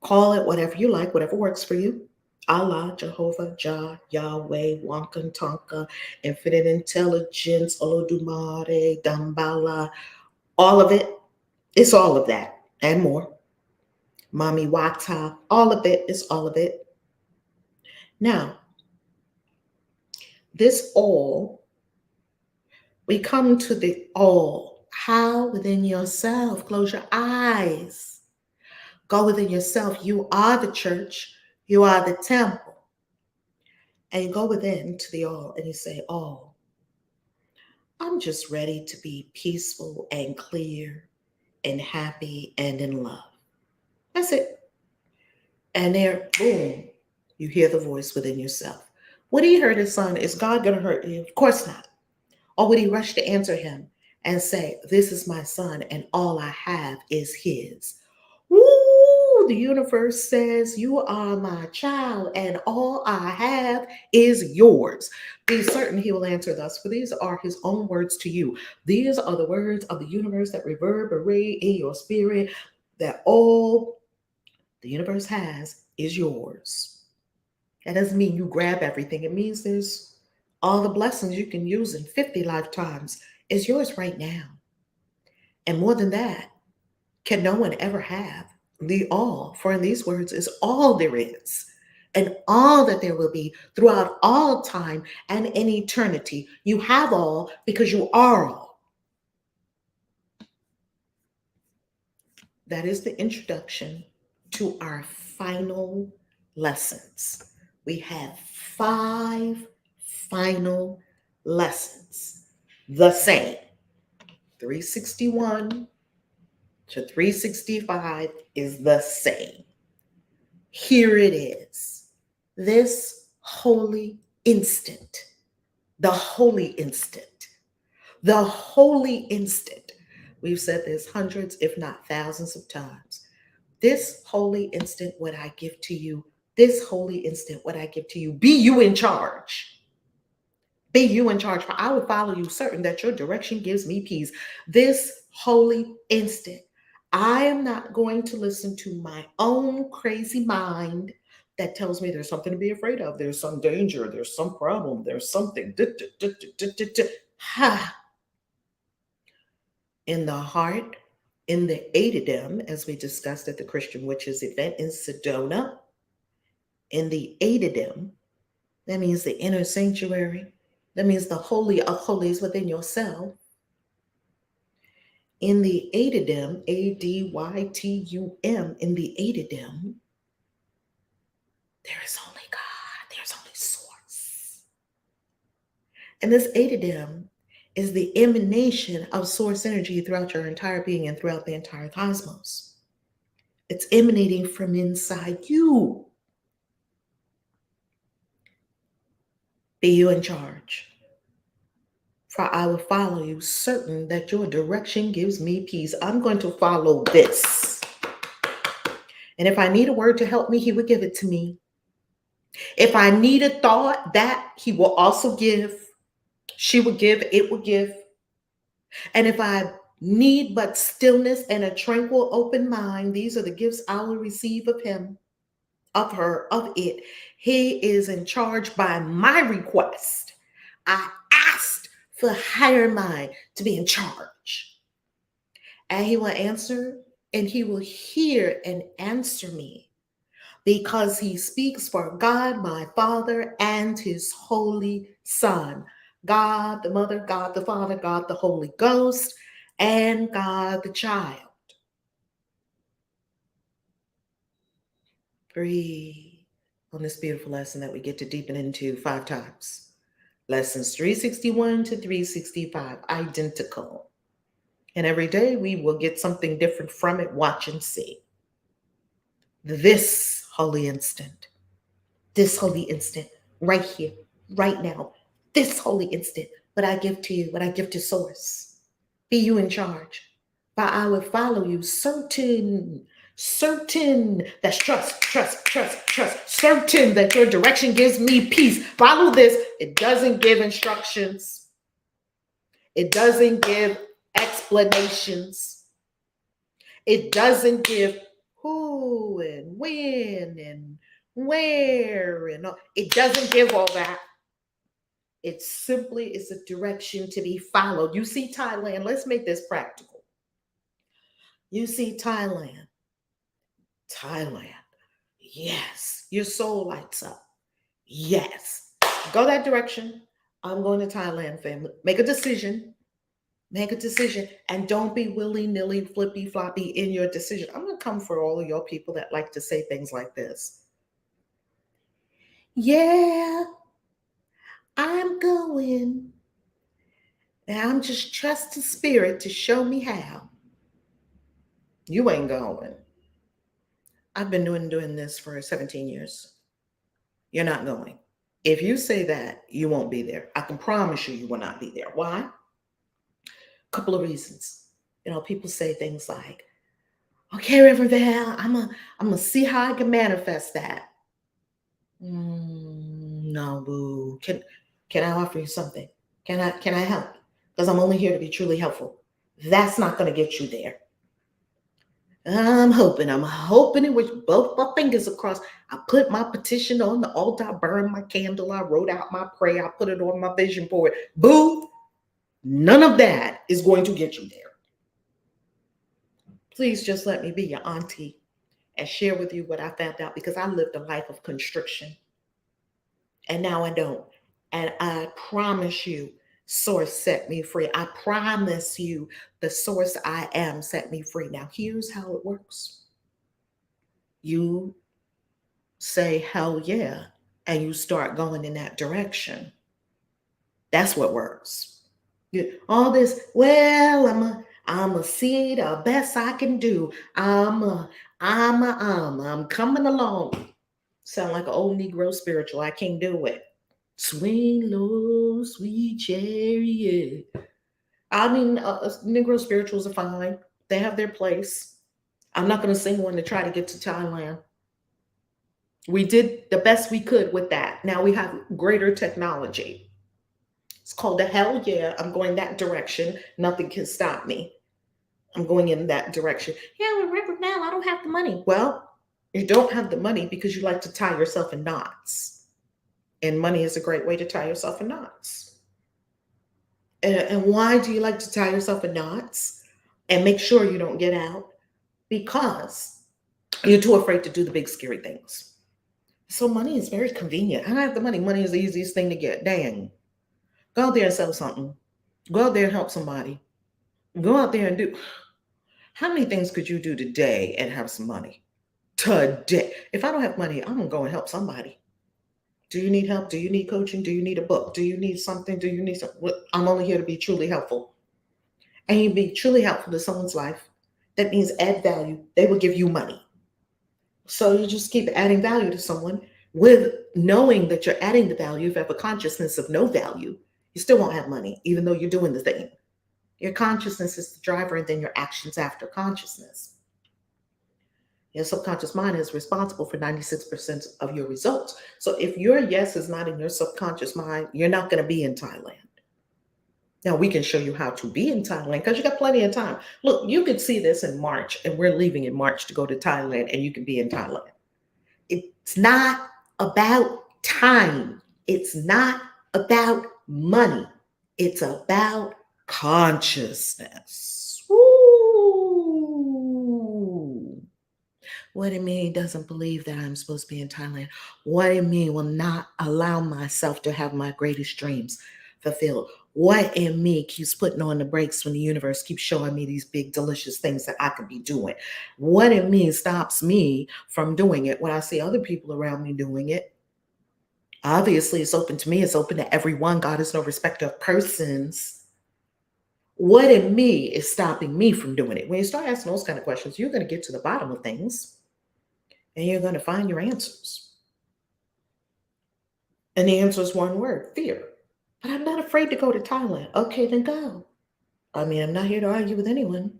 Call it whatever you like, whatever works for you. Allah, Jehovah, Jah, Yahweh, Wankan Tonka, Infinite Intelligence, Olodumare, Dambala, all of it. It's all of that and more. Mami Wata, all of it is all of it. Now, this all, we come to the all. How? Within yourself. Close your eyes. Go within yourself. You are the church. You are the temple. And you go within to the all and you say, all. I'm just ready to be peaceful and clear and happy and in love. That's it. And there, boom, you hear the voice within yourself. Would he hurt his son? Is God going to hurt you? Of course not. Or would he rush to answer him and say, this is my son and all I have is his? Woo! The universe says, you are my child and all I have is yours. Be certain he will answer thus, for these are his own words to you. These are the words of the universe that reverberate in your spirit, that all the universe has is yours. That doesn't mean you grab everything. It means there's all the blessings you can use in 50 lifetimes is yours right now. And more than that, can no one ever have. The all, for in these words, is all there is, and all that there will be throughout all time and in eternity. You have all because you are all. That is the introduction to our final lessons. We have 5 final lessons, the same. 361 to 365 is the same. Here it is. This holy instant, the holy instant, the holy instant. We've said this hundreds, if not thousands of times. This holy instant, what I give to you, this holy instant, what I give to you, be you in charge. Be you in charge, for I will follow you, certain that your direction gives me peace. This holy instant, I am not going to listen to my own crazy mind that tells me there's something to be afraid of. There's some danger. There's some problem. There's something. Ha. In the heart, in the Adidam, as we discussed at the Christian Witches event in Sedona, in the Adidam, that means the inner sanctuary. That means the holy of holies within yourself. In the Adidam, Adytum, in the Adidam, there is only God. There's only source. And this Adidam is the emanation of source energy throughout your entire being and throughout the entire cosmos. It's emanating from inside you. Be you in charge. For I will follow you, certain that your direction gives me peace. I'm going to follow this. And if I need a word to help me, he would give it to me. If I need a thought, that he will also give. She would give, it would give. And if I need but stillness and a tranquil, open mind, these are the gifts I will receive of him, of her, of it. He is in charge by my request. I asked for higher mind to be in charge. And he will answer, and he will hear and answer me, because he speaks for God, my Father, and his Holy Son. God the Mother, God the Father, God the Holy Ghost, and God the Child. Breathe on this beautiful lesson that we get to deepen into 5 times. Lessons 361 to 365, identical. And every day we will get something different from it. Watch and see. This holy instant, right here, right now, this holy instant, what I give to you, what I give to source. Be you in charge. But I will follow you, certain. That's trust, certain that your direction gives me peace. Follow this. It doesn't give instructions. It doesn't give explanations. It doesn't give who and when and where and all. It doesn't give all that. It simply is a direction to be followed. You see Thailand, let's make this practical. You see Thailand, yes, your soul lights up. Yes, go that direction. I'm going to Thailand, family. Make a decision, and don't be willy-nilly, flippy-floppy in your decision. I'm going to come for all of your people that like to say things like this. Yeah, I'm going. And I'm just trusting spirit to show me how. You ain't going. I've been doing this for 17 years. You're not going. If you say that, you won't be there. I can promise you, you will not be there. Why? A couple of reasons. People say things like, okay, Reverend Val, I'm gonna see how I can manifest that. No, boo. Can I offer you something? Can I help? Because I'm only here to be truly helpful. That's not going to get you there. I'm hoping it with both my fingers across. I put my petition on the altar, I burned my candle, I wrote out my prayer, I put it on my vision board. Boo! None of that is going to get you there. Please just let me be your auntie and share with you what I found out, because I lived a life of constriction. And now I don't. And I promise you, source set me free. I promise you, the source I am set me free. Now, here's how it works. You say, hell yeah, and you start going in that direction. That's what works. All this, well, I'm a see the best I can do. I'm coming along. Sound like an old Negro spiritual. I can't do it. Swing low, sweet chariot. Negro spirituals are fine. They have their place. I'm not going to sing one to try to get to Thailand. We did the best we could with that. Now we have greater technology. It's called a hell yeah. I'm going that direction. Nothing can stop me. I'm going in that direction. Yeah, right now I don't have the money. Well, you don't have the money because you like to tie yourself in knots. And money is a great way to tie yourself in knots. And why do you like to tie yourself in knots and make sure you don't get out? Because you're too afraid to do the big scary things. So money is very convenient. I don't have the money. Money is the easiest thing to get. Dang. Go out there and sell something. Go out there and help somebody. Go out there and do. How many things could you do today and have some money? Today. If I don't have money, I'm going to go and help somebody. Do you need help? Do you need coaching? Do you need a book? Do you need something? Do you need something? I'm only here to be truly helpful. And you be truly helpful to someone's life. That means add value. They will give you money. So you just keep adding value to someone with knowing that you're adding the value. If you have a consciousness of no value, you still won't have money, even though you're doing the thing. Your consciousness is the driver, and then your actions after consciousness. Your subconscious mind is responsible for 96% of your results. So if your yes is not in your subconscious mind, you're not going to be in Thailand. Now, we can show you how to be in Thailand because you got plenty of time. Look, you could see this in March, and we're leaving in March to go to Thailand, and you can be in Thailand. It's not about time. It's not about money. It's about consciousness. Ooh. What in me doesn't believe that I'm supposed to be in Thailand? What in me will not allow myself to have my greatest dreams fulfilled? What in me keeps putting on the brakes when the universe keeps showing me these big, delicious things that I could be doing? What in me stops me from doing it when I see other people around me doing it? Obviously, it's open to me. It's open to everyone. God is no respecter of persons. What in me is stopping me from doing it? When you start asking those kind of questions, you're going to get to the bottom of things and you're going to find your answers. And the answer is one word: fear. But I'm not afraid to go to Thailand. Okay, then go. I mean, I'm not here to argue with anyone.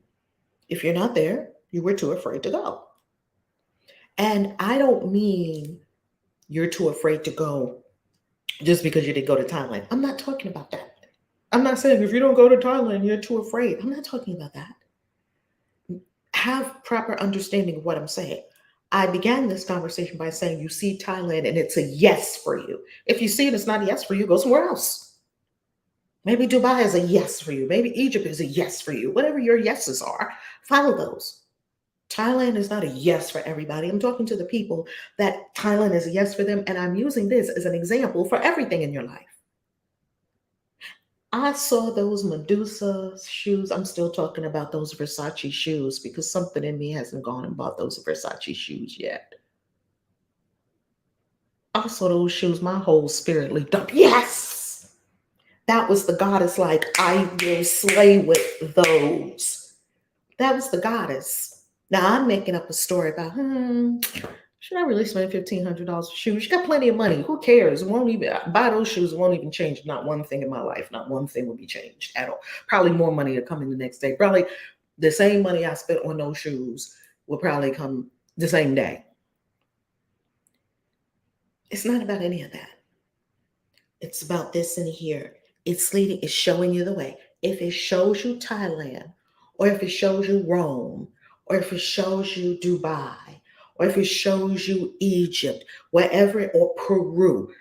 If you're not there, you were too afraid to go. And I don't mean you're too afraid to go just because you didn't go to Thailand. I'm not talking about that. I'm not saying if you don't go to Thailand, you're too afraid. I'm not talking about that. Have proper understanding of what I'm saying. I began this conversation by saying you see Thailand and it's a yes for you. If you see it, it's not a yes for you, go somewhere else. Maybe Dubai is a yes for you. Maybe Egypt is a yes for you. Whatever your yeses are, follow those. Thailand is not a yes for everybody. I'm talking to the people that Thailand is a yes for them, and I'm using this as an example for everything in your life. I saw those Medusa shoes. I'm still talking about those Versace shoes because something in me hasn't gone and bought those Versace shoes yet. I saw those shoes. My whole spirit leaped up. Yes! That was the goddess, like, I will slay with those. That was the goddess. Now I'm making up a story about, should I really spend $1,500 for shoes? You got plenty of money. Who cares? Won't even buy those shoes. Won't even change not one thing in my life. Not one thing will be changed at all. Probably more money to come in the next day. Probably the same money I spent on those shoes will probably come the same day. It's not about any of that. It's about this in here. It's leading. It's showing you the way. If it shows you Thailand, or if it shows you Rome, or if it shows you Dubai, or if it shows you Egypt, wherever, or Peru,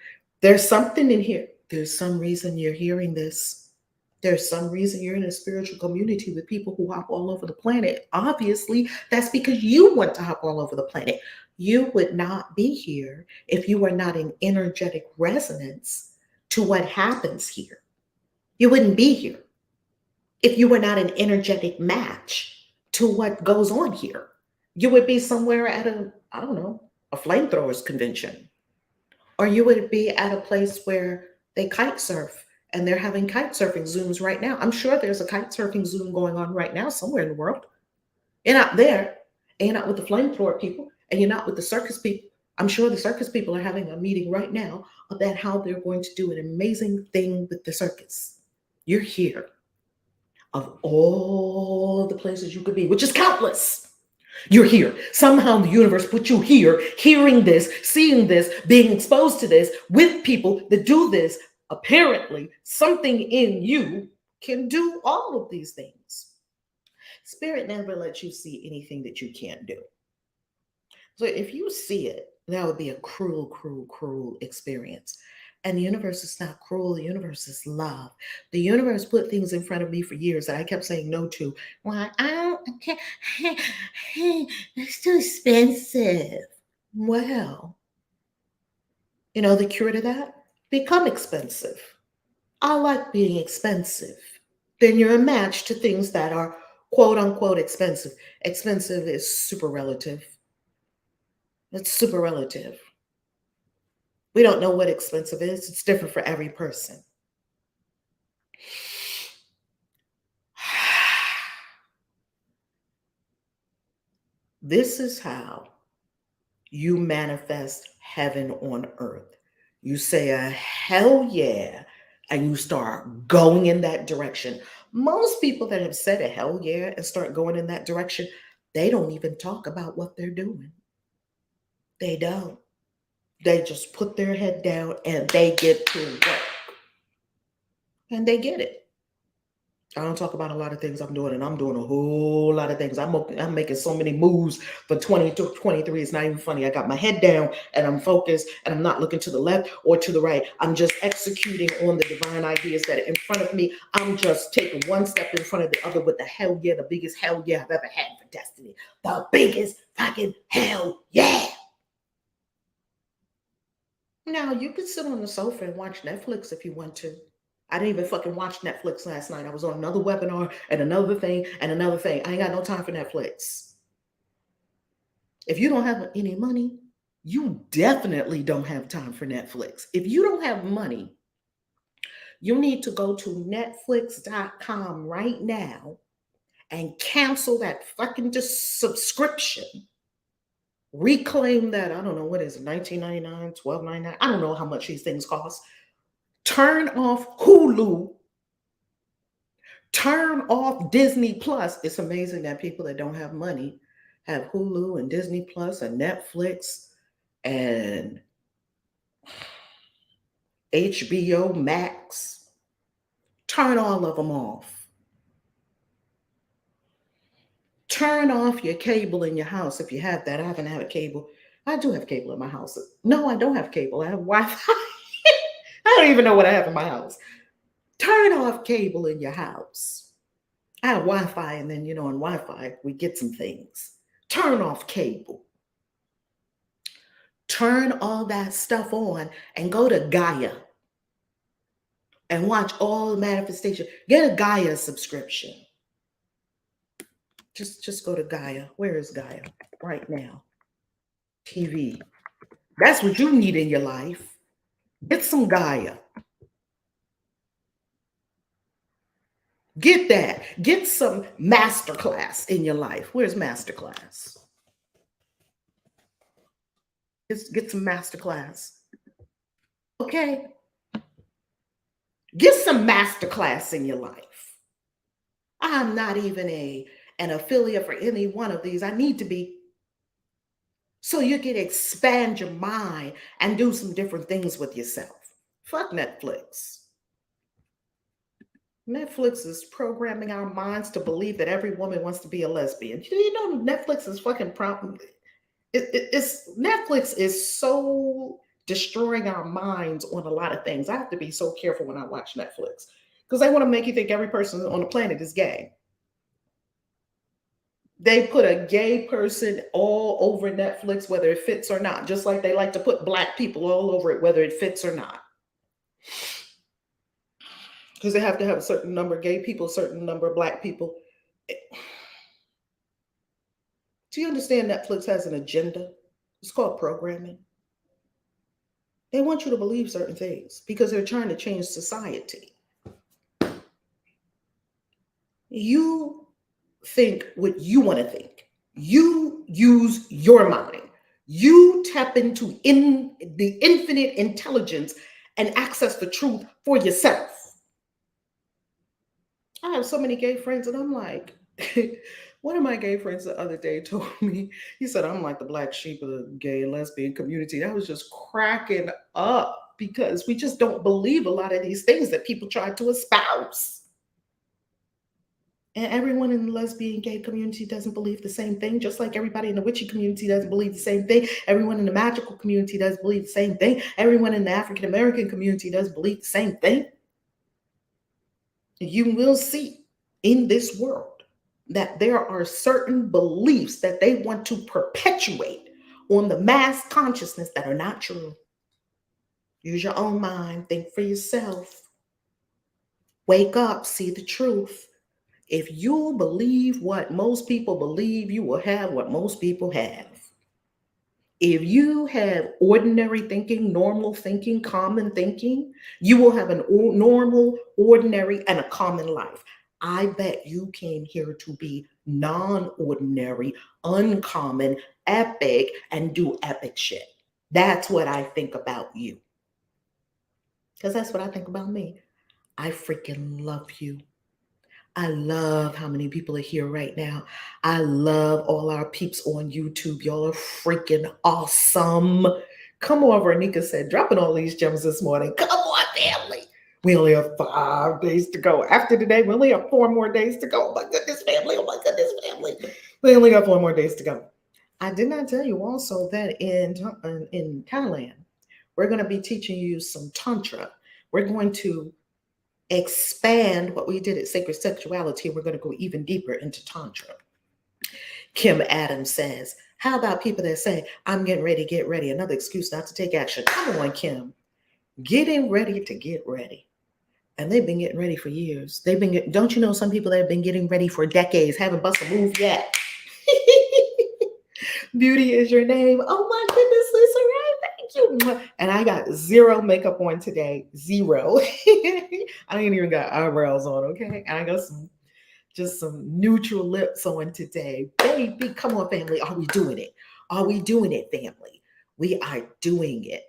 there's something in here. There's some reason you're hearing this. There's some reason you're in a spiritual community with people who hop all over the planet. Obviously, that's because you want to hop all over the planet. You would not be here if you were not in energetic resonance to what happens here. You wouldn't be here if you were not an energetic match to what goes on here. You would be somewhere at a flamethrowers convention. Or you would be at a place where they kite surf and they're having kite surfing Zooms right now. I'm sure there's a kite surfing Zoom going on right now somewhere in the world. You're not there, and you're not with the flamethrower people, and you're not with the circus people. I'm sure the circus people are having a meeting right now about how they're going to do an amazing thing with the circus. You're here. Of all the places you could be, which is countless, you're here. Somehow the universe put you here, hearing this, seeing this, being exposed to this, with people that do this. Apparently, something in you can do all of these things. Spirit never lets you see anything that you can't do. So if you see it, that would be a cruel, cruel, cruel experience. And the universe is not cruel. The universe is love. The universe put things in front of me for years that I kept saying no to. Why? I can't. It's too expensive. Well, the cure to that? Become expensive. I like being expensive. Then you're a match to things that are quote unquote expensive. Expensive is super relative. It's super relative. We don't know what expensive is. It's different for every person. This is how you manifest heaven on earth. You say a hell yeah, and you start going in that direction. Most people that have said a hell yeah and start going in that direction, they don't even talk about what they're doing. They don't. They just put their head down and they get to work. And they get it. I don't talk about a lot of things I'm doing, and I'm doing a whole lot of things. I'm making so many moves for 2023. It's not even funny. I got my head down and I'm focused and I'm not looking to the left or to the right. I'm just executing on the divine ideas that are in front of me. I'm just taking one step in front of the other with the hell yeah, the biggest hell yeah I've ever had for destiny. The biggest fucking hell yeah. Now, you can sit on the sofa and watch Netflix if you want to. I didn't even fucking watch Netflix last night. I was on another webinar and another thing and another thing. I ain't got no time for Netflix. If you don't have any money, you definitely don't have time for Netflix. If you don't have money, you need to go to netflix.com right now and cancel that fucking subscription. Reclaim that, I don't know, what is it, $19.99, $12.99? I don't know how much these things cost. Turn off Hulu. Turn off Disney Plus. It's amazing that people that don't have money have Hulu and Disney Plus and Netflix and HBO Max. Turn all of them off. Turn off your cable in your house if you have that. I haven't had a cable. I do have cable in my house. No, I don't have cable. I have Wi-Fi. I don't even know what I have in my house. Turn off cable in your house. I have Wi-Fi, and then, on Wi-Fi, we get some things. Turn off cable. Turn all that stuff on and go to Gaia and watch all the manifestation. Get a Gaia subscription. Just go to Gaia. Where is Gaia? Right now. TV. That's what you need in your life. Get some Gaia. Get that. Get some masterclass in your life. Where's masterclass? Get some masterclass. Okay. Get some masterclass in your life. I'm not even an affiliate for any one of these. I need to be. So you can expand your mind and do some different things with yourself. Fuck Netflix. Netflix is programming our minds to believe that every woman wants to be a lesbian. You know Netflix is fucking problem. Netflix is so destroying our minds on a lot of things. I have to be so careful when I watch Netflix because they want to make you think every person on the planet is gay. They put a gay person all over Netflix, whether it fits or not, just like they like to put Black people all over it, whether it fits or not. Because they have to have a certain number of gay people, a certain number of Black people. Do you understand Netflix has an agenda? It's called programming. They want you to believe certain things because they're trying to change society. You think what you want to think. You use your mind. You tap into the infinite intelligence and access the truth for yourself. I have so many gay friends, and I'm like, one of my gay friends the other day told me, he said, I'm like the black sheep of the gay and lesbian community. I was just cracking up because we just don't believe a lot of these things that people try to espouse. And everyone in the lesbian gay community doesn't believe the same thing, just like everybody in the witchy community doesn't believe the same thing. Everyone in the magical community doesn't believe the same thing. Everyone in the African American community doesn't believe the same thing. You will see in this world that there are certain beliefs that they want to perpetuate on the mass consciousness that are not true. Use your own mind, think for yourself. Wake up, see the truth. If you believe what most people believe, you will have what most people have. If you have ordinary thinking, normal thinking, common thinking, you will have an normal, ordinary, and a common life. I bet you came here to be non-ordinary, uncommon, epic, and do epic shit. That's what I think about you. Because that's what I think about me. I freaking love you. I love how many people are here right now. I love all our peeps on YouTube. Y'all are freaking awesome. Come on, Vernica said, dropping all these gems this morning. Come on, family. We only have 5 days to go. After today, we only have 4 more days to go. Oh my goodness, family. Oh my goodness, family. We only got 4 more days to go. I did not tell you also that in Thailand, we're going to be teaching you some Tantra. We're going to expand what we did at Sacred Sexuality. We're going to go even deeper into Tantra. Kim Adams says, how about people that say, I'm getting ready, get ready. Another excuse not to take action. Come on, Kim. Getting ready to get ready. And they've been getting ready for years. Don't you know some people that have been getting ready for decades, haven't busted a move yet? Beauty is your name. Oh my goodness, Lisa, right? Thank you. And I got 0 makeup on today. 0. I ain't even got eyebrows on, okay? And I got just some neutral lips on today. Baby, come on, family. Are we doing it? Are we doing it, family? We are doing it.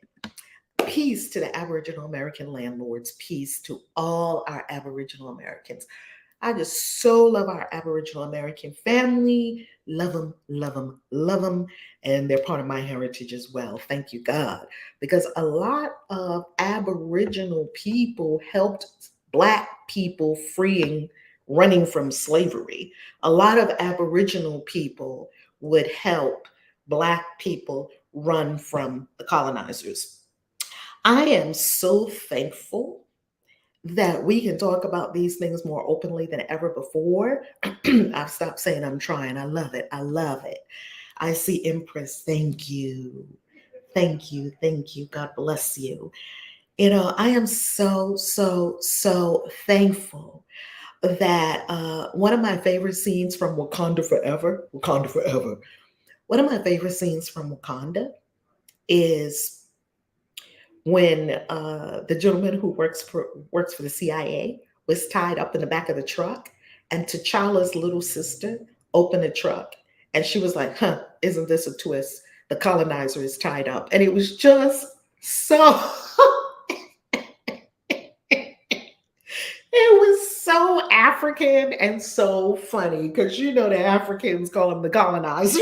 Peace to the Aboriginal American landlords. Peace to all our Aboriginal Americans. I just so love our Aboriginal American family. Love them, love them, love them. And they're part of my heritage as well. Thank you, God. Because a lot of Aboriginal people helped Black people running from slavery. A lot of Aboriginal people would help Black people run from the colonizers. I am so thankful that we can talk about these things more openly than ever before. I've stopped saying I'm trying. I love it. I love it. I see Empress. Thank you. Thank you. Thank you. God bless you. You know, I am so, so, so thankful that one of my favorite scenes from Wakanda Forever, one of my favorite scenes from Wakanda is when the gentleman who works for the CIA was tied up in the back of the truck, and T'Challa's little sister opened the truck, and she was like, "Huh, isn't this a twist? The colonizer is tied up," and it was just so. It was so African and so funny because you know the Africans call them the colonizers.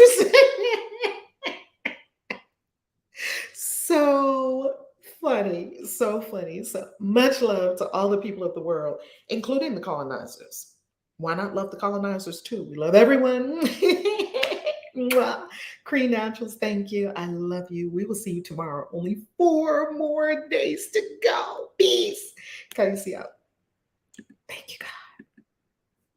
So funny, so funny. So much love to all the people of the world, including the colonizers. Why not love the colonizers too? We love everyone. Cree Naturals, thank you. I love you. We will see you tomorrow. Only 4 more days to go. Peace. Can you see out? Thank you, God.